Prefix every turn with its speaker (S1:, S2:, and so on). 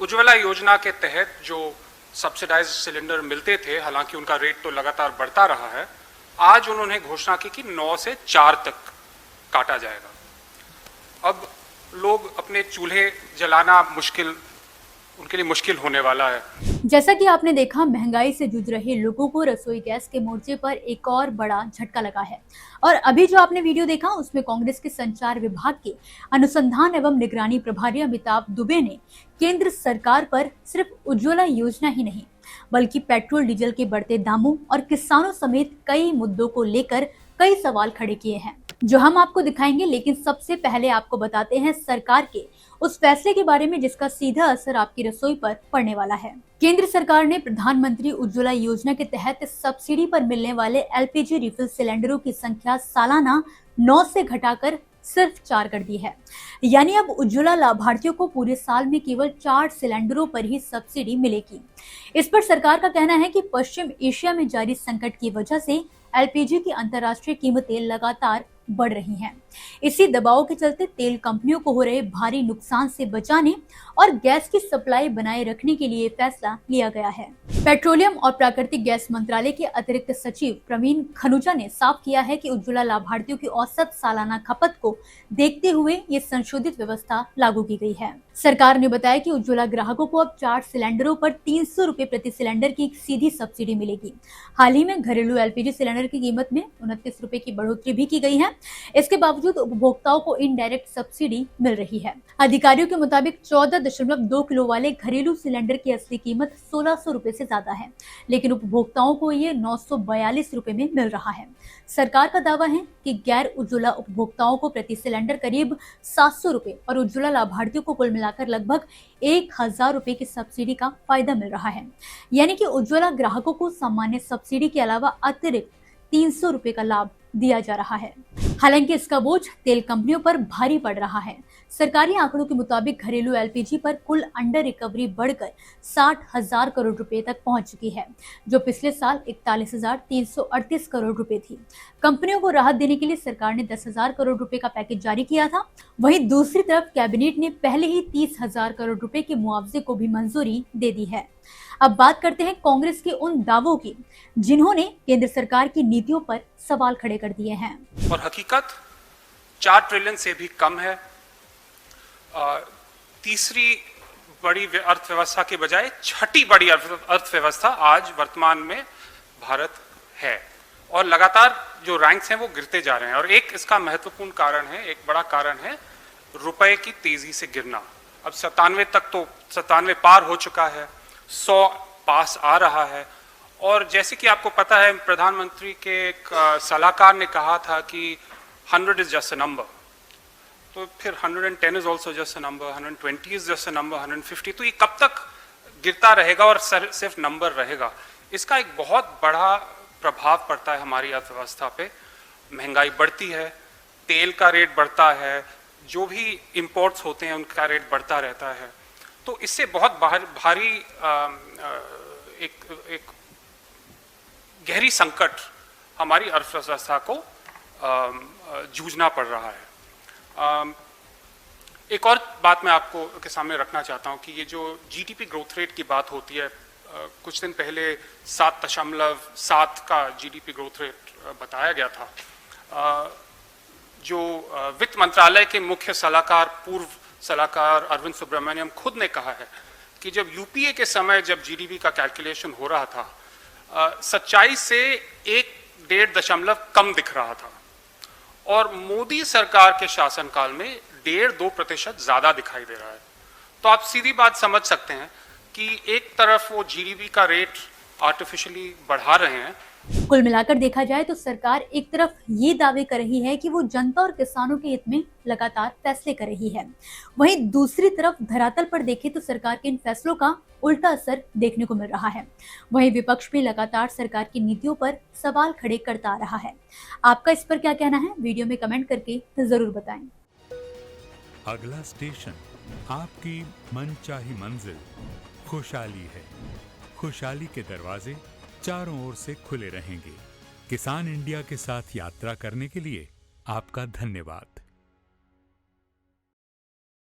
S1: उज्ज्वला योजना के तहत जो सब्सिडाइज्ड सिलेंडर मिलते थे, हालांकि उनका रेट तो लगातार बढ़ता रहा है, आज उन्होंने घोषणा की कि 9 से 4 तक काटा जाएगा। अब लोग अपने चूल्हे जलाना उनके लिए मुश्किल होने वाला है।
S2: जैसा कि आपने देखा, महंगाई से जूझ रहे लोगों को रसोई गैस के मोर्चे पर एक और बड़ा झटका लगा है। और अभी जो आपने वीडियो देखा, उसमें कांग्रेस के संचार विभाग के अनुसंधान एवं निगरानी प्रभारी अमिताभ दुबे ने केंद्र सरकार पर सिर्फ उज्ज्वला योजना ही नहीं, बल्कि पेट्रोल डीजल के बढ़ते दामों और किसानों समेत कई मुद्दों को लेकर कई सवाल खड़े किए हैं, जो हम आपको दिखाएंगे। लेकिन सबसे पहले आपको बताते हैं सरकार के उस फैसले के बारे में जिसका सीधा असर आपकी रसोई पर पड़ने वाला है। केंद्र सरकार ने प्रधानमंत्री उज्ज्वला योजना के तहत सब्सिडी पर मिलने वाले एलपीजी रिफिल सिलेंडरों की संख्या सालाना 9 से घटाकर सिर्फ 4 कर दी है। यानी अब उज्ज्वला लाभार्थियों को पूरे साल में केवल 4 सिलेंडरों पर ही सब्सिडी मिलेगी। इस पर सरकार का कहना है कि पश्चिम एशिया में जारी संकट की वजह से एलपीजी की अंतर्राष्ट्रीय कीमतें लगातार बढ़ रही हैं। इसी दबाव के चलते तेल कंपनियों को हो रहे भारी नुकसान से बचाने और गैस की सप्लाई बनाए रखने के लिए फैसला लिया गया है। पेट्रोलियम और प्राकृतिक गैस मंत्रालय के अतिरिक्त सचिव प्रवीण खनुजा ने साफ किया है कि उज्ज्वला लाभार्थियों की औसत सालाना खपत को देखते हुए ये संशोधित व्यवस्था लागू की गई है। सरकार ने बताया कि उज्ज्वला ग्राहकों को अब 4 सिलेंडरों पर 300 रुपए प्रति सिलेंडर की सीधी सब्सिडी मिलेगी। हाल ही में घरेलू एलपीजी सिलेंडर की कीमत में 29 रुपए की बढ़ोतरी भी की गई है। इसके बावजूद उपभोक्ताओं को इनडायरेक्ट सब्सिडी मिल रही है। अधिकारियों के मुताबिक 14.2 किलो वाले घरेलू सिलेंडर की असली कीमत 1600 रुपए से ज्यादा है, लेकिन उपभोक्ताओं को ये 942 रुपए में मिल रहा है। सरकार का दावा है कि गैर उज्ज्वला उपभोक्ताओं को प्रति सिलेंडर करीब 700 रुपए और उज्ज्वला लाभार्थियों को कुल मिलाकर लगभग 1000 रुपए की सब्सिडी का फायदा मिल रहा है। यानी कि उज्ज्वला ग्राहकों को सामान्य सब्सिडी के अलावा अतिरिक्त 300 रुपए का लाभ दिया जा रहा है। हालांकि इसका बोझ तेल कंपनियों पर भारी पड़ रहा है। सरकारी आंकड़ों के मुताबिक घरेलू एलपीजी पर कुल अंडर रिकवरी बढ़कर 60,000 करोड़ रुपए तक पहुंच चुकी है, जो पिछले साल 41,338 करोड़ रुपए थी। कंपनियों को राहत देने के लिए सरकार ने 10,000 करोड़ रुपए का पैकेज जारी किया था। वहीं दूसरी तरफ कैबिनेट ने पहले ही 30,000 करोड़ रुपए के मुआवजे को भी मंजूरी दे दी है। अब बात करते हैं कांग्रेस के उन दावों की जिन्होंने केंद्र सरकार की नीतियों पर सवाल खड़े कर दिए हैं।
S1: और हकीकत 4 ट्रिलियन से भी कम है। तीसरी बड़ी अर्थव्यवस्था के बजाय छठी बड़ी अर्थव्यवस्था आज वर्तमान में भारत है, और लगातार जो रैंक्स हैं वो गिरते जा रहे हैं। और एक इसका महत्वपूर्ण कारण है, एक बड़ा कारण है रुपए की तेजी से गिरना। अब 97 तक तो 97 पार हो चुका है, 100 पास आ रहा है। और जैसे कि आपको पता है, प्रधानमंत्री के एक सलाहकार ने कहा था कि 100 इज जस्ट अ नंबर, तो फिर 110 is also just a number, 120 is just a number, 150। तो ये कब तक गिरता रहेगा और सिर्फ नंबर रहेगा? इसका एक बहुत बड़ा प्रभाव पड़ता है हमारी अर्थव्यवस्था पे। महंगाई बढ़ती है, तेल का रेट बढ़ता है, जो भी इंपोर्ट्स होते हैं उनका रेट बढ़ता रहता है। तो इससे बहुत भारी एक गहरी संकट हमारी अर्थव्यवस्था को जूझना पड़ रहा है। एक और बात मैं आपको के सामने रखना चाहता हूं कि ये जो जीडीपी ग्रोथ रेट की बात होती है, कुछ दिन पहले 7.7 का जीडीपी ग्रोथ रेट बताया गया था। जो वित्त मंत्रालय के मुख्य सलाहकार, पूर्व सलाहकार अरविंद सुब्रमण्यम खुद ने कहा है कि जब यूपीए के समय जब जीडीपी का कैलकुलेशन हो रहा था, सच्चाई से 1.5 कम दिख रहा था, और मोदी सरकार के शासनकाल में 1.5-2% ज्यादा दिखाई दे रहा है। तो आप सीधी बात समझ सकते हैं कि एक तरफ वो जीडीपी का रेट आर्टिफिशियली बढ़ा रहे हैं।
S2: कुल मिलाकर देखा जाए तो सरकार एक तरफ ये दावे कर रही है कि वो जनता और किसानों के हित में लगातार फैसले कर रही है, वहीं दूसरी तरफ धरातल पर देखें तो सरकार के इन फैसलों का उल्टा असर देखने को मिल रहा है। वहीं विपक्ष भी लगातार सरकार की नीतियों पर सवाल खड़े करता आ रहा है। आपका इस पर क्या कहना है? वीडियो में कमेंट करके जरूर बताएं।
S3: अगला स्टेशन आपकी मनचाही मंजिल खुशहाली है। खुशहाली के दरवाजे चारों ओर से खुले रहेंगे। किसान इंडिया के साथ यात्रा करने के लिए आपका धन्यवाद।